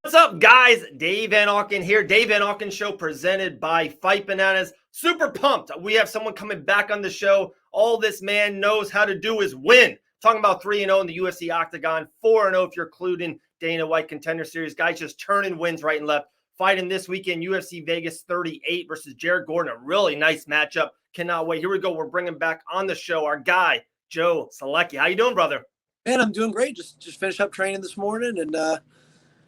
What's up, guys? Dave Van Auken here. Dave Van Auken Show presented by Fight Bananas. Super pumped. We have someone coming back on the show. All this man knows how to do is win. Talking about 3-0 in the UFC Octagon, 4-0 if you're including Dana White Contender Series. Guys just turning wins right and left. Fighting this weekend, UFC Vegas 38 versus Jared Gordon. A really nice matchup. Cannot wait. Here we go. We're bringing back on the show our guy, Joe Solecki. How you doing, brother? Man, I'm doing great. Just finished up training this morning and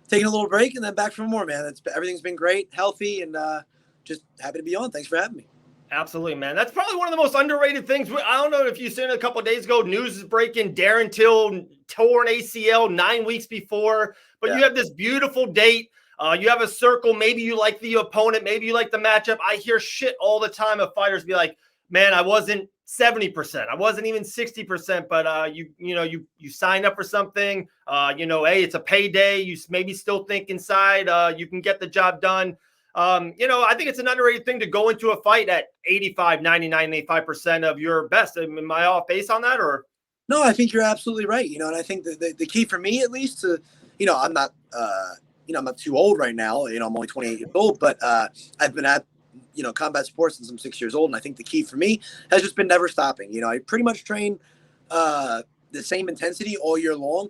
taking a little break and then back for more, man. Everything's been great, healthy, and just happy to be on. Thanks for having me. Absolutely, man. That's probably one of the most underrated things. I don't know if you seen it a couple of days ago. News is breaking. Darren Till tore an ACL 9 weeks before. But You have this beautiful date. You have a circle. Maybe you like the opponent. Maybe you like the matchup. I hear shit all the time of fighters be like, man, I wasn't 70%. I wasn't even 60%, but you signed up for something. Hey, it's a payday. You maybe still think inside you can get the job done. I think it's an underrated thing to go into a fight at 85, 99, 85% of your best. Am I off base on that, or? No, I think you're absolutely right. And I think the key for me, at least, to I'm not I'm not too old right now. I'm only 28 years old, but I've been at combat sports since I'm 6 years old. And I think the key for me has just been never stopping. I pretty much train the same intensity all year long.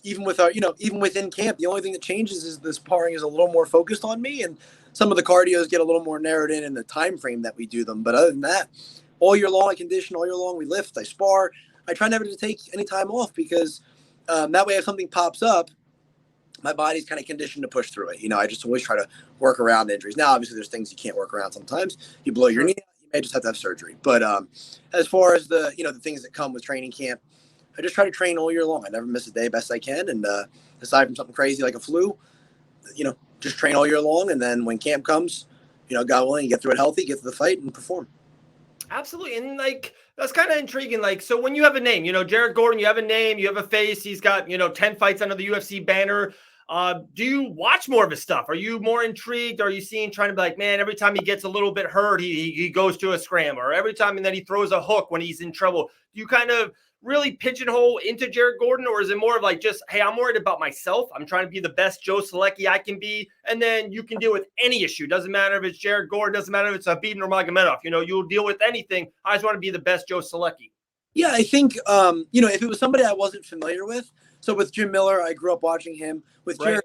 Even within camp, the only thing that changes is the sparring is a little more focused on me, and some of the cardios get a little more narrowed in the time frame that we do them. But other than that, all year long I condition, all year long we lift, I spar. I try never to take any time off because that way if something pops up, my body's kind of conditioned to push through it. I just always try to work around injuries. Now, obviously, there's things you can't work around sometimes. You blow your knee out, you may just have to have surgery. But as far as the things that come with training camp, I just try to train all year long. I never miss a day best I can. And aside from something crazy like a flu, just train all year long. And then when camp comes, God willing, you get through it healthy, get to the fight and perform. Absolutely. And that's kind of intriguing. So when you have a name, Jared Gordon, you have a name, you have a face, he's got, 10 fights under the UFC banner. Do you watch more of his stuff? Are you more intrigued? Are you trying to be like, man, every time he gets a little bit hurt, he goes to a scram, or every time and then he throws a hook when he's in trouble? Do you kind of really pigeonhole into Jared Gordon, or is it more of like just, hey, I'm worried about myself. I'm trying to be the best Joe Solecki I can be, and then you can deal with any issue. Doesn't matter if it's Jared Gordon, doesn't matter if it's Habib Nurmagomedov. You'll deal with anything. I just want to be the best Joe Solecki. Yeah, I think if it was somebody I wasn't familiar with. So with Jim Miller, I grew up watching him. With Jared,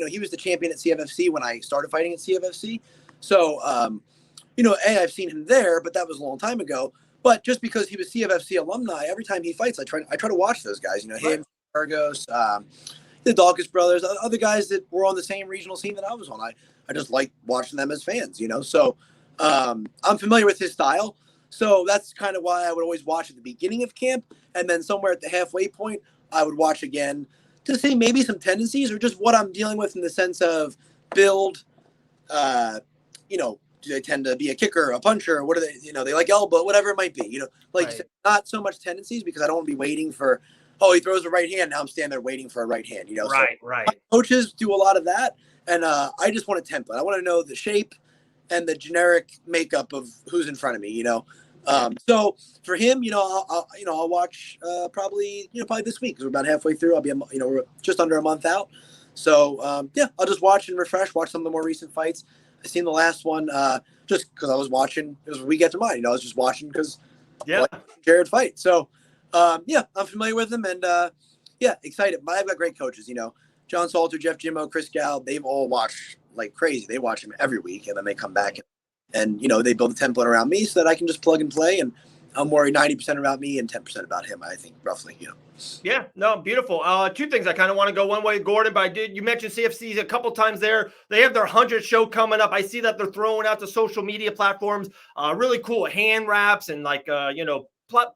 he was the champion at CFFC when I started fighting at CFFC. So, I've seen him there, but that was a long time ago. But just because he was CFFC alumni, every time he fights, I try to watch those guys. Him, Argos, the Dawkins brothers, other guys that were on the same regional scene that I was on. I just like watching them as fans. So I'm familiar with his style. So that's kind of why I would always watch at the beginning of camp, and then somewhere at the halfway point, I would watch again to see maybe some tendencies or just what I'm dealing with in the sense of build. Do they tend to be a kicker, a puncher? What are they? They like elbow, whatever it might be. Not so much tendencies because I don't want to be waiting for, he throws a right hand. Now I'm standing there waiting for a right hand. Right. Coaches do a lot of that, and I just want a template. I want to know the shape and the generic makeup of who's in front of me. So for him, I'll watch probably this week because we're about halfway through. I'll be we're just under a month out. So I'll just watch and refresh. Watch some of the more recent fights. I seen the last one just because I was watching. It was a week after mine. I was just watching because I like Jared fight. So I'm familiar with him and excited. But I've got great coaches. John Salter, Jeff Jimmo, Chris Gal. They've all watched like crazy. They watch him every week, and then they come back and they build a template around me so that I can just plug and play. And I'm worried 90% about me and 10% about him. I think roughly. Yeah, no, beautiful. Two things. I kind of want to go one way, Gordon, but you mentioned CFC a couple times there. They have their 100th show coming up. I see that they're throwing out to social media platforms. Really cool hand wraps and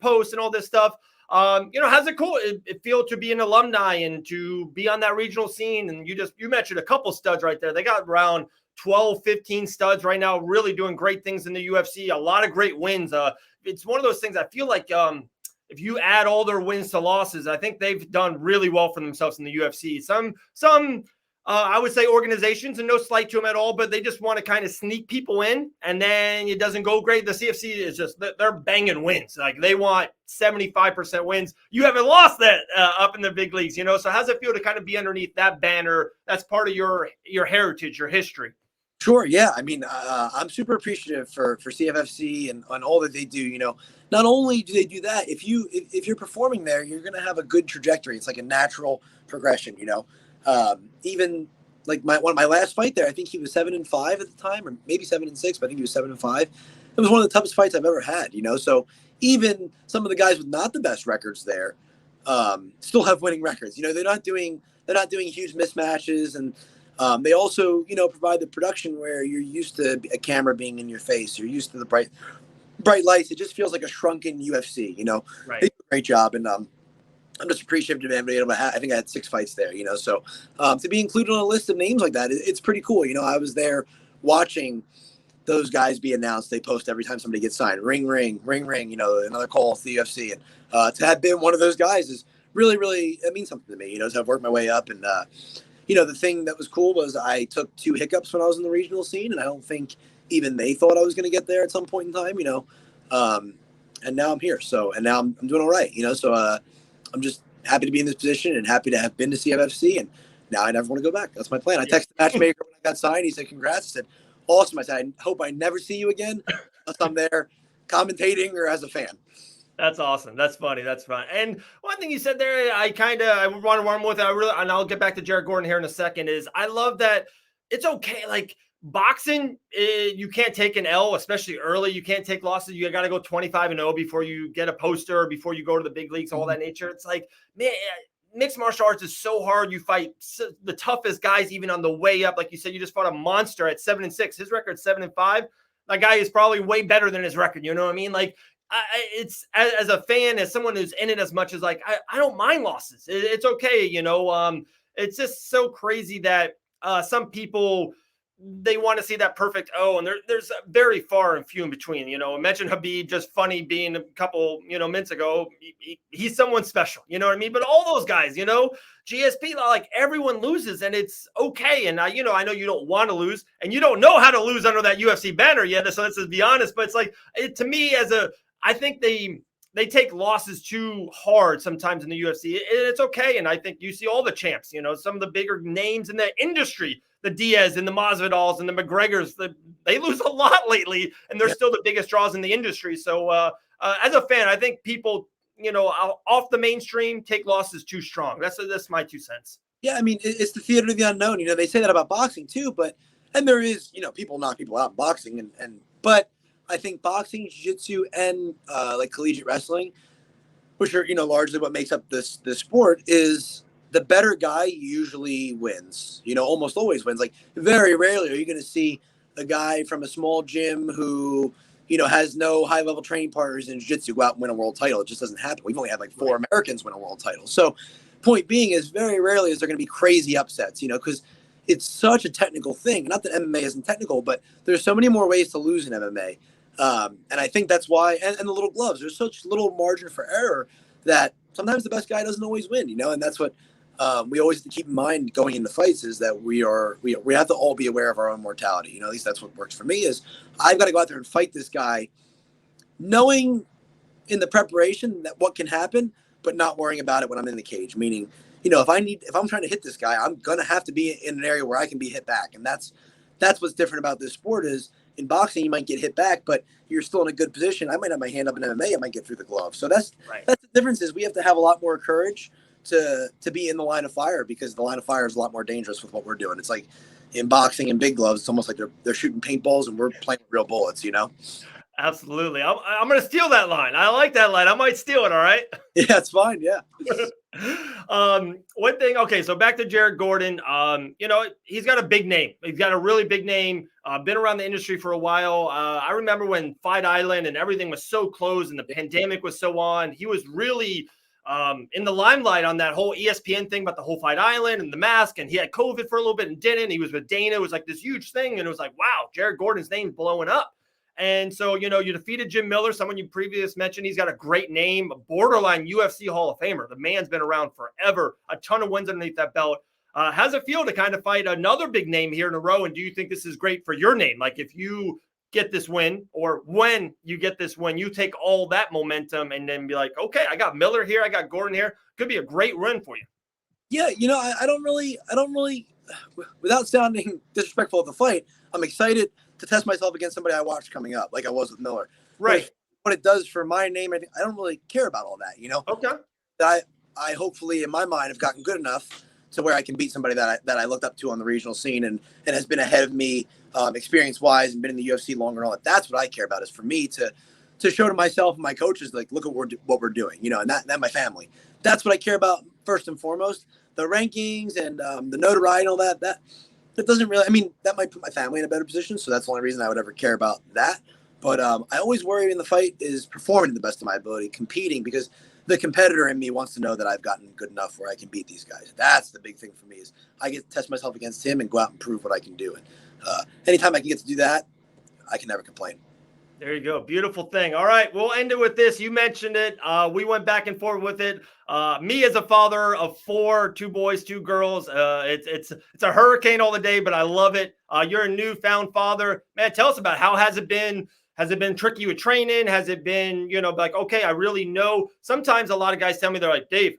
posts and all this stuff. How's it cool? It feel to be an alumni and to be on that regional scene. And you mentioned a couple studs right there. They got around 12, 15 studs right now, really doing great things in the UFC. A lot of great wins. It's one of those things I feel like if you add all their wins to losses, I think they've done really well for themselves in the UFC. Some I would say organizations, and no slight to them at all, but they just want to kind of sneak people in, and then it doesn't go great. The CFC is just, they're banging wins. Like, they want 75% wins. You haven't lost that up in the big leagues, So how's it feel to kind of be underneath that banner? That's part of your heritage, your history. Sure. Yeah. I mean, I'm super appreciative for CFFC and all that they do. Not only do they do that, if you're performing there, you're going to have a good trajectory. It's like a natural progression. Even like one of my last fight there, I think he was 7-5 at the time, or maybe 7-6, but I think he was 7-5. It was one of the toughest fights I've ever had. So even some of the guys with not the best records there still have winning records. They're not doing huge mismatches, and they also, provide the production where you're used to a camera being in your face. You're used to the bright lights. It just feels like a shrunken UFC. Right. They do a great job, and I'm just appreciative to be able to I think I had 6 fights there. So to be included on a list of names like that, it's pretty cool. I was there watching those guys be announced. They post every time somebody gets signed. Ring, ring, ring, ring. Another call to the UFC, and to have been one of those guys is really, really, it means something to me. So I've worked my way up, and the thing that was cool was I took 2 hiccups when I was in the regional scene, and I don't think even they thought I was going to get there at some point in time, and now I'm here. So, and now I'm doing all right, so I'm just happy to be in this position and happy to have been to CFFC, and now I never want to go back. That's my plan. I texted the matchmaker when I got signed. He said, congrats. I said, awesome. I said, I hope I never see you again unless I'm there commentating or as a fan. That's awesome. That's funny. That's fun. And one thing you said there, I want to run with it. And I'll get back to Jared Gordon here in a second, is I love that it's okay. Like, boxing, you can't take an L, especially early. You can't take losses. You got to go 25-0 before you get a poster, before you go to the big leagues, all that nature. It's like, man, mixed martial arts is so hard. You fight the toughest guys, even on the way up. Like you said, you just fought a monster at 7-6. His record's 7-5. That guy is probably way better than his record. You know what I mean? Like, it's as a fan, as someone who's in it as much as, like, I don't mind losses. It's okay. It's just so crazy that some people, they want to see that perfect and there's very far and few in between. Mention Habib, just funny being a couple minutes ago. He's someone special, you know what I mean? But all those guys, GSP, like, everyone loses, and it's okay. And I know you don't want to lose, and you don't know how to lose under that UFC banner yet, so let's just be honest. But it's like, to me, I think they take losses too hard sometimes in the UFC. It's okay. And I think you see all the champs, some of the bigger names in the industry, the Diaz and the Masvidals and the McGregors, they lose a lot lately, and they're still the biggest draws in the industry. So as a fan, I think people, off the mainstream, take losses too strong. That's my 2 cents. Yeah, I mean, it's the theater of the unknown. They say that about boxing too, and there is, people knock people out in boxing, but I think boxing, jiu-jitsu, and like collegiate wrestling, which are, largely what makes up this sport, is the better guy usually wins, almost always wins. Like, very rarely are you going to see a guy from a small gym who, has no high-level training partners in jiu-jitsu go out and win a world title. It just doesn't happen. We've only had like 4 Americans win a world title. So point being is, very rarely is there going to be crazy upsets, because it's such a technical thing. Not that MMA isn't technical, but there's so many more ways to lose in MMA. And I think that's why, and the little gloves, there's such little margin for error that sometimes the best guy doesn't always win, and that's what we always have to keep in mind going into fights, is that we have to all be aware of our own mortality. At least that's what works for me, is I've got to go out there and fight this guy, knowing in the preparation that what can happen, but not worrying about it when I'm in the cage. Meaning, if I'm trying to hit this guy, I'm going to have to be in an area where I can be hit back. And that's what's different about this sport. Is in boxing, you might get hit back, but you're still in a good position. I might have my hand up in MMA. I might get through the glove. So that's the difference. Is we have to have a lot more courage to be in the line of fire, because the line of fire is a lot more dangerous with what we're doing. It's like in boxing and big gloves, it's almost like they're shooting paintballs and we're playing with real bullets, Absolutely. I'm going to steal that line. I like that line. I might steal it. All right. Yeah, it's fine. Yeah. One thing. Okay. So back to Jared Gordon. He's got a big name. He's got a really big name. Been around the industry for a while. I remember when Fight Island and everything was so close and the pandemic was so on. He was really in the limelight on that whole ESPN thing about the whole Fight Island and the mask. And he had COVID for a little bit and didn't. He was with Dana. It was like this huge thing. And it was like, wow, Jared Gordon's name's blowing up. And so, you defeated Jim Miller, someone you previously mentioned. He's got a great name, a borderline UFC Hall of Famer. The man's been around forever, a ton of wins underneath that belt. How's it feel to kind of fight another big name here in a row? And do you think this is great for your name? Like if you get this win, or when you get this win, you take all that momentum and then be like, okay, I got Miller here, I got Gordon here. Could be a great run for you. Yeah, I don't really, without sounding disrespectful of the fight, I'm excited to test myself against somebody I watched coming up, like I was with Miller. Right. What it does for my name, I don't really care about all that, Okay. I hopefully in my mind have gotten good enough to where I can beat somebody that I looked up to on the regional scene and has been ahead of me experience wise and been in the UFC longer and all that. That's what I care about, is for me to show to myself and my coaches, like, look at what we're doing, and that my family. That's what I care about first and foremost. The rankings and the notoriety and all that doesn't really, I mean, that might put my family in a better position. So that's the only reason I would ever care about that. But I always worry in the fight is performing to the best of my ability, competing, because the competitor in me wants to know that I've gotten good enough where I can beat these guys. That's the big thing for me, is I get to test myself against him and go out and prove what I can do. And anytime I can get to do that, I can never complain. There you go. Beautiful thing. All right. We'll end it with this. You mentioned it. We went back and forth with it. Me as a father of 4, 2 boys, 2 girls. It's a hurricane all the day, but I love it. You're a newfound father. Man, tell us about it. How has it been? Has it been tricky with training? Has it been, like, okay, I really know. Sometimes a lot of guys tell me, they're like, Dave,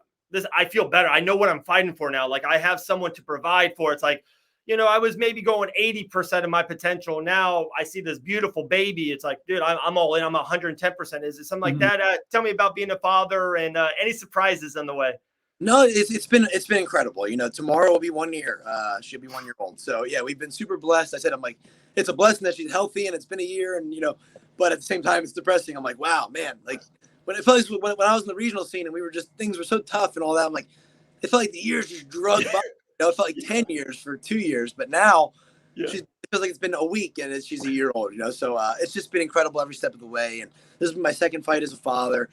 I feel better. I know what I'm fighting for now. Like, I have someone to provide for. It's like, I was maybe going 80% of my potential. Now I see this beautiful baby. It's like, dude, I'm all in. I'm 110%. Is it something like that? Tell me about being a father and any surprises on the way. No, it's been incredible. Tomorrow will be 1 year. She'll be 1 year old. So yeah, we've been super blessed. I said, I'm like, it's a blessing that she's healthy and it's been a year, and but at the same time, it's depressing. I'm like, wow, man. Like when it felt like when I was in the regional scene and things were so tough and all that. I'm like, it felt like the years just drug by. It felt like 10 years for 2 years, but now it feels like it's been a week and she's a year old. So it's just been incredible every step of the way. And this is my second fight as a father.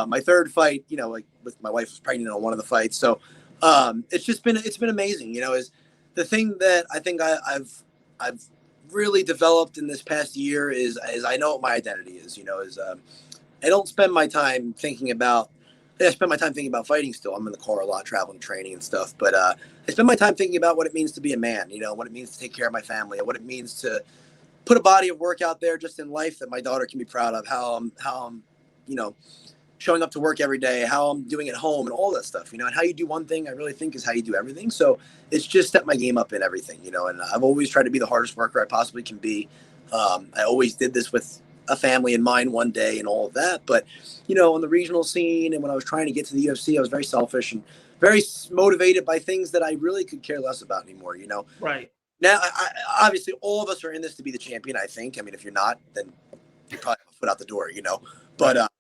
My third fight, like with my wife was pregnant on one of the fights. So it's been amazing. Is the thing that I think I've really developed in this past year is I know what my identity is. I don't spend my time thinking about. I spend my time thinking about fighting still. I'm in the car a lot, traveling, training and stuff. But I spend my time thinking about what it means to be a man, what it means to take care of my family, and what it means to put a body of work out there just in life that my daughter can be proud of, how I'm showing up to work every day, how I'm doing at home and all that stuff, and how you do one thing, I really think, is how you do everything. So it's just stepped my game up in everything, and I've always tried to be the hardest worker I possibly can be. I always did this with a family in mind one day and all of that. But, on the regional scene and when I was trying to get to the UFC, I was very selfish and very motivated by things that I really could care less about anymore, Right. Now, obviously, all of us are in this to be the champion, I think. I mean, if you're not, then you're probably a foot out the door, But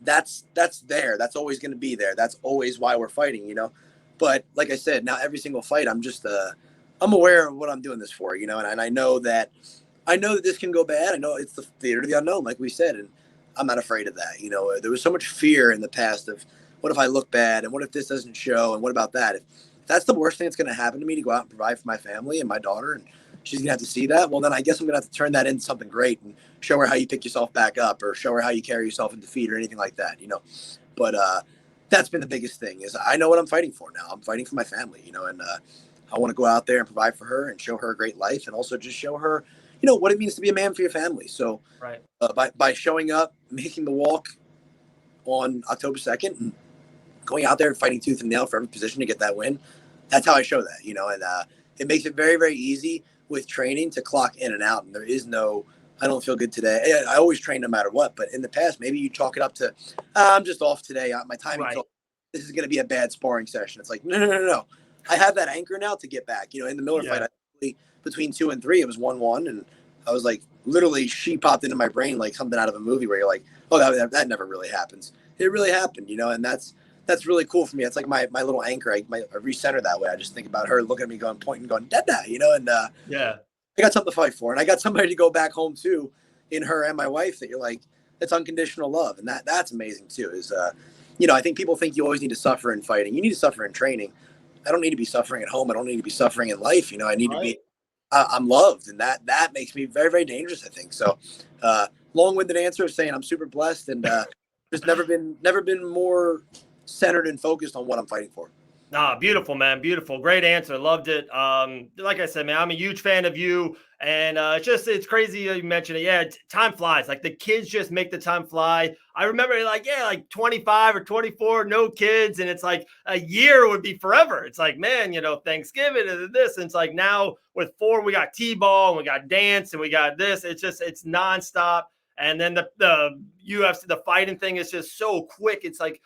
that's there. That's always going to be there. That's always why we're fighting, But like I said, now every single fight, I'm just I'm aware of what I'm doing this for, and I know that this can go bad. I know it's the theater of the unknown, like we said, and I'm not afraid of that. There was so much fear in the past of what if I look bad and what if this doesn't show and what about that? If that's the worst thing that's going to happen to me, to go out and provide for my family and my daughter, and she's going to have to see that, well, then I guess I'm going to have to turn that into something great and show her how you pick yourself back up, or show her how you carry yourself in defeat or anything like that, But that's been the biggest thing, is I know what I'm fighting for now. I'm fighting for my family, and I want to go out there and provide for her and show her a great life, and also just show her what it means to be a man for your family. So right. By showing up, making the walk on October 2nd, and going out there and fighting tooth and nail for every position to get that win, that's how I show that, and it makes it very, very easy with training to clock in and out. And there is no, I don't feel good today. I always train no matter what. But in the past, maybe you chalk it up to, I'm just off today. My timing's off. This is going to be a bad sparring session. It's like, no. I have that anchor now to get back. In the Miller fight, between 2 and 3, it was 1-1, and I was like, literally, she popped into my brain like something out of a movie where you're like, oh, that never really happens. It really happened, and that's really cool for me. It's like my little anchor. I recenter that way. I just think about her looking at me, going, pointing, going, dada, and I got something to fight for, and I got somebody to go back home to, in her and my wife, that you're like, it's unconditional love, and that's amazing too. Is I think people think you always need to suffer in fighting. You need to suffer in training. I don't need to be suffering at home. I don't need to be suffering in life. I need to be. I'm loved, and that makes me very, very dangerous, I think. So, long-winded answer of saying I'm super blessed, and just never been more centered and focused on what I'm fighting for. Ah, beautiful, man. Beautiful. Great answer. Loved it. Like I said, man, I'm a huge fan of you. And it's crazy you mentioned it. Yeah, time flies. Like the kids just make the time fly. I remember like 25 or 24, no kids. And it's like a year would be forever. It's like, man, Thanksgiving and this. And it's like now with 4, we got T-ball and we got dance and we got this. It's nonstop. And then the UFC, the fighting thing is just so quick. It's like,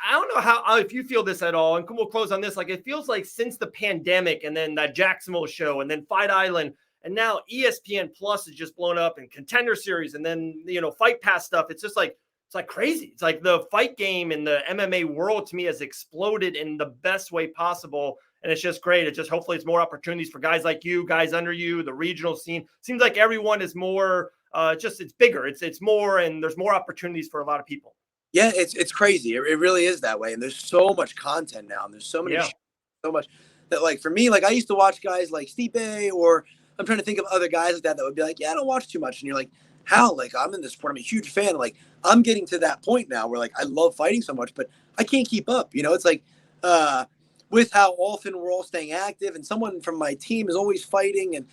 I don't know how if you feel this at all, and we'll close on this. Like it feels like since the pandemic, and then that Jacksonville show, and then Fight Island, and now ESPN Plus is just blown up, and Contender Series, and then Fight Pass stuff. It's just like crazy. It's like the fight game in the MMA world to me has exploded in the best way possible, and it's just great. It's just hopefully it's more opportunities for guys like you, guys under you, the regional scene. Seems like everyone is more. It's bigger. It's more, and there's more opportunities for a lot of people. Yeah, it's crazy. It really is that way. And there's so much content now. And there's so many, so much that like for me, like I used to watch guys like Stipe, or I'm trying to think of other guys like that would be like, yeah, I don't watch too much. And you're like, how? Like I'm in this sport. I'm a huge fan. Like I'm getting to that point now where like I love fighting so much, but I can't keep up. It's like with how often we're all staying active, and someone from my team is always fighting, and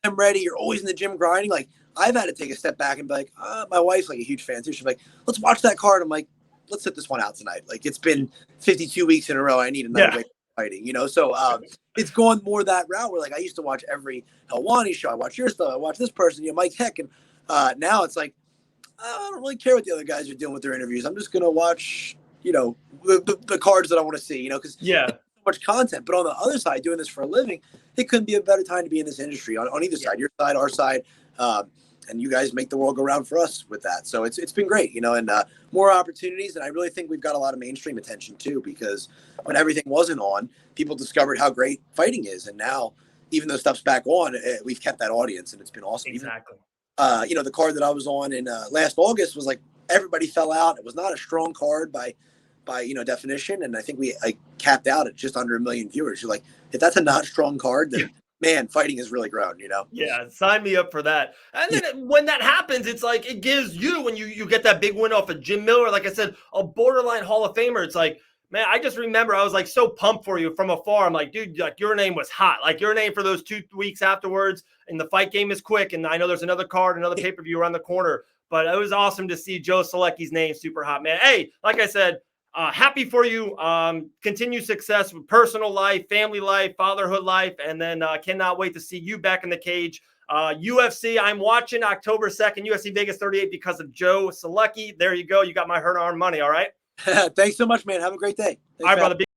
I'm ready. You're always in the gym grinding. Like I've had to take a step back and be like, my wife's like a huge fan too. She's like, let's watch that card. I'm like, let's sit this one out tonight. Like it's been 52 weeks in a row. I need another way of fighting, So it's gone more that route where like I used to watch every Helwani show. I watch your stuff. I watch this person, Mike Heck. And now it's like, I don't really care what the other guys are doing with their interviews. I'm just going to watch, the cards that I want to see, because so much content. But on the other side, doing this for a living, it couldn't be a better time to be in this industry on either side, your side, our side. And you guys make the world go round for us with that. So it's been great, and more opportunities. And I really think we've got a lot of mainstream attention too, because when everything wasn't on, people discovered how great fighting is. And now, even though stuff's back on, we've kept that audience, and it's been awesome. Exactly. Even, the card that I was on in last August was like, everybody fell out. It was not a strong card by definition. And I think we capped out at just under 1 million viewers. You're like, if that's a not strong card, then man, fighting has really grown, Yeah, sign me up for that. And then when that happens, it's like it gives you, when you get that big win off of Jim Miller, like I said, a borderline Hall of Famer. It's like, man, I just remember I was like so pumped for you from afar. I'm like, dude, like your name was hot. Like your name for those 2 weeks afterwards, and the fight game is quick. And I know there's another card, another pay-per-view around the corner. But it was awesome to see Joe Solecki's name super hot, man. Hey, like I said, happy for you. Continue success with personal life, family life, fatherhood life, and then cannot wait to see you back in the cage. UFC, I'm watching October 2nd, UFC Vegas 38 because of Joe Solecki. There you go. You got my hard-earned money, all right? Thanks so much, man. Have a great day. Thanks, all right, brother.